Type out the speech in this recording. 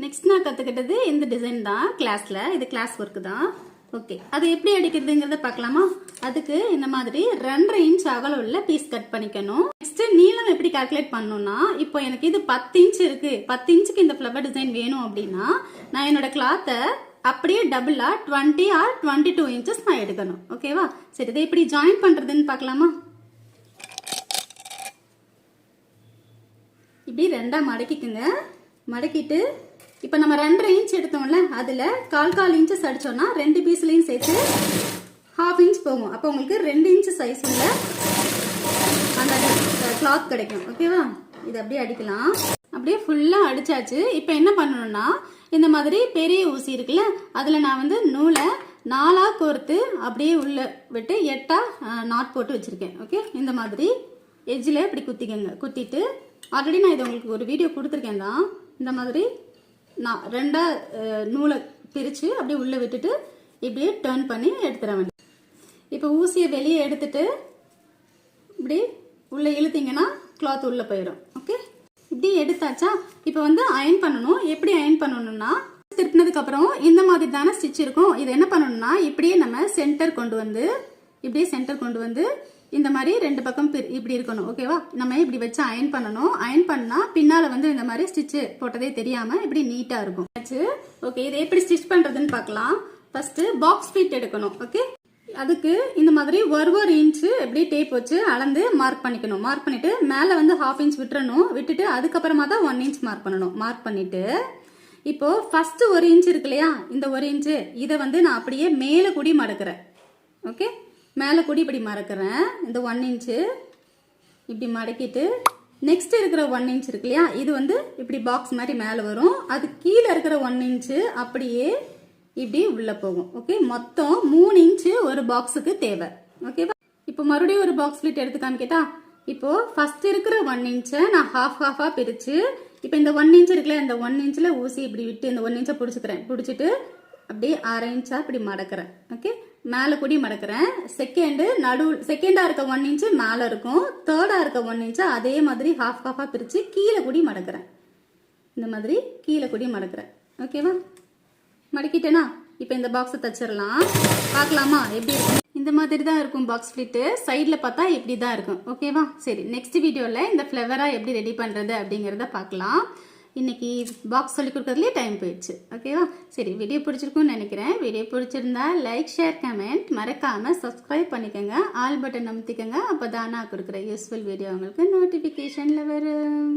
Next நான் கற்றுக்கிட்டது இந்த டிசைன் தான் கிளாஸில். இது கிளாஸ் ஒர்க்கு தான். ஓகே, அது எப்படி அடிக்கிறதுங்கிறத பார்க்கலாமா? அதுக்கு இந்த மாதிரி 2.5 இன்ச் அகலம் உள்ள பீஸ் கட் பண்ணிக்கணும். நெக்ஸ்ட் நீளம் எப்படி கால்குலேட் பண்ணணும்னா, இப்போ எனக்கு இது 10 இன்ச் இருக்கு, 10 இன்ச்சுக்கு இந்த ஃப்ளவர் டிசைன் வேணும் அப்படின்னா நான் என்னோட கிளாத்தை அப்படியே டபுளா 20 ஆர் 22 இன்ச்சஸ் நான் எடுக்கணும். ஓகேவா? சரி, இதை எப்படி ஜாயின் பண்றதுன்னு பார்க்கலாமா? இப்படி ரெண்டா மடக்கிக்குங்க. மடக்கிட்டு இப்போ நம்ம 2.5 இன்ச் எடுத்தோம்ல, அதில் 1/4 இன்ச்சஸ் அடிச்சோம்னா 2 பீஸ்லையும் சேர்த்து 1/2 இன்ச் போகும். அப்போ உங்களுக்கு 2 இன்ச் சைஸ் உள்ள அந்த கிளாத் கிடைக்கும். ஓகேவா? இது அப்படியே அடிக்கலாம். அப்படியே ஃபுல்லாக அடிச்சாச்சு. இப்போ என்ன பண்ணணும்னா, இந்த மாதிரி பெரிய ஊசி இருக்குல்ல, அதில் நான் வந்து நூலை 4ஆ கோர்த்து அப்படியே உள்ள விட்டு 8ஆ நாட் போட்டு வச்சிருக்கேன். ஓகே, இந்த மாதிரி எஜ்ஜில் இப்படி குத்திக்கங்க. குத்திட்டு ஆல்ரெடி நான் இது உங்களுக்கு ஒரு வீடியோ கொடுத்துருக்கேன் தான். இந்த மாதிரி நான் 2ஆ நூலை பிரித்து அப்படியே உள்ளே விட்டுட்டு இப்படியே டர்ன் பண்ணி எடுத்துட வேண்டிய. இப்போ ஊசியை வெளியே எடுத்துட்டு இப்படி உள்ளே இழுத்தீங்கன்னா கிளாத் உள்ளே போயிடும். ஓகே, இப்படி எடுத்தாச்சா? இப்போ வந்து அயன் பண்ணணும். எப்படி அயன் பண்ணணும்னா, திருப்பினதுக்கு அப்புறம் இந்த மாதிரி தானே ஸ்டிச் இருக்கும். இது என்ன பண்ணணும்னா, இப்படியே நம்ம சென்டர் கொண்டு வந்து இப்படியே சென்டர் கொண்டு வந்து இந்த மாதிரி 2 பக்கம் இப்படி இருக்கணும். ஓகேவா? நம்ம இப்படி வச்சு அயன் பண்ணணும். அயன் பண்ணா பின்னால வந்து இந்த மாதிரி ஸ்டிச் போட்டதே தெரியாம இப்படி நீட்டா இருக்கும். ஓகே, இதை எப்படி ஸ்டிச் பண்றதுன்னு பார்க்கலாம். ஃபர்ஸ்ட் பாக்ஸ் ஃபிட் எடுக்கணும். ஓகே, அதுக்கு இந்த மாதிரி ஒரு இன்ச் எப்படி டேப் வச்சு அளந்து மார்க் பண்ணிக்கணும். மார்க் பண்ணிட்டு மேல வந்து 1/2 இன்ச் விட்டுறணும். விட்டுட்டு அதுக்கப்புறமா தான் 1 இன்ச் மார்க் பண்ணணும். மார்க் பண்ணிட்டு இப்போ ஃபர்ஸ்ட் 1 இன்ச் இருக்கு இல்லையா, இந்த 1 இன்ச் இதை வந்து நான் அப்படியே மேல கூடி மடக்கிறேன். ஓகே, மேலே கூடி இப்படி மடக்கிறேன். இந்த 1 இன்ச்சு இப்படி மடக்கிட்டு நெக்ஸ்ட் இருக்கிற 1 இன்ச் இருக்கு இல்லையா, இது வந்து இப்படி பாக்ஸ் மாதிரி மேலே வரும். அது கீழே இருக்கிற 1 இன்ச்சு அப்படியே இப்படி உள்ள போகும். ஓகே, மொத்தம் 3 இன்ச்சு ஒரு பாக்ஸுக்கு தேவை. ஓகேவா? இப்போ மறுபடியும் ஒரு பாக்ஸ் ஃபிட் எடுத்து காமிக்கட்டா? இப்போ ஃபர்ஸ்ட் இருக்கிற 1 இன்ச்சை நான் ஹாஃபா பிரிச்சு இப்போ இந்த 1 இன்ச் இருக்குல்ல, இந்த 1 இன்ச்சில் ஊசி இப்படி விட்டு இந்த 1 இன்ச்சை பிடிச்சிக்கிறேன். பிடிச்சிட்டு அப்படியே 1/2 இன்ச்சா இப்படி மடக்கிறேன். ஓகே, மேலே கூடி மடக்கிறேன். செகண்டா இருக்க 1 இன்ச்சு மேலே இருக்கும். தேர்டா இருக்க 1 இன்ச்சு அதே மாதிரி ஹாஃபா பிரிச்சு கீழே கூடி மடக்கிறேன். இந்த மாதிரி கீழே கூடி மடக்கிறேன். ஓகேவா? மடக்கிட்டேனா? இப்போ இந்த பாக்ஸை தச்சிடலாம். பார்க்கலாமா எப்படி இருக்கும்? இந்த மாதிரி தான் இருக்கும் பாக்ஸ் ஃபிட்டு. சைடில் பார்த்தா இப்படி தான் இருக்கும். ஓகேவா? சரி, நெக்ஸ்ட் வீடியோவில் இந்த ஃப்ளவராக எப்படி ரெடி பண்ணுறது அப்படிங்கிறத பார்க்கலாம். இன்னைக்கு பாக்ஸ் சொல்லி கொடுக்கறதுலேயே டைம் போயிடுச்சு. ஓகேவா? சரி, வீடியோ பிடிச்சிருக்கும்னு நினைக்கிறேன். வீடியோ பிடிச்சிருந்தா லைக், ஷேர், கமெண்ட் மறக்காம சப்ஸ்கிரைப் பண்ணிக்கோங்க. ஆல் பட்டன் அமுத்திக்கோங்க. அப்போ தான் நான் கொடுக்குற யூஸ்ஃபுல் வீடியோ உங்களுக்கு நோட்டிஃபிகேஷனில் வரும்.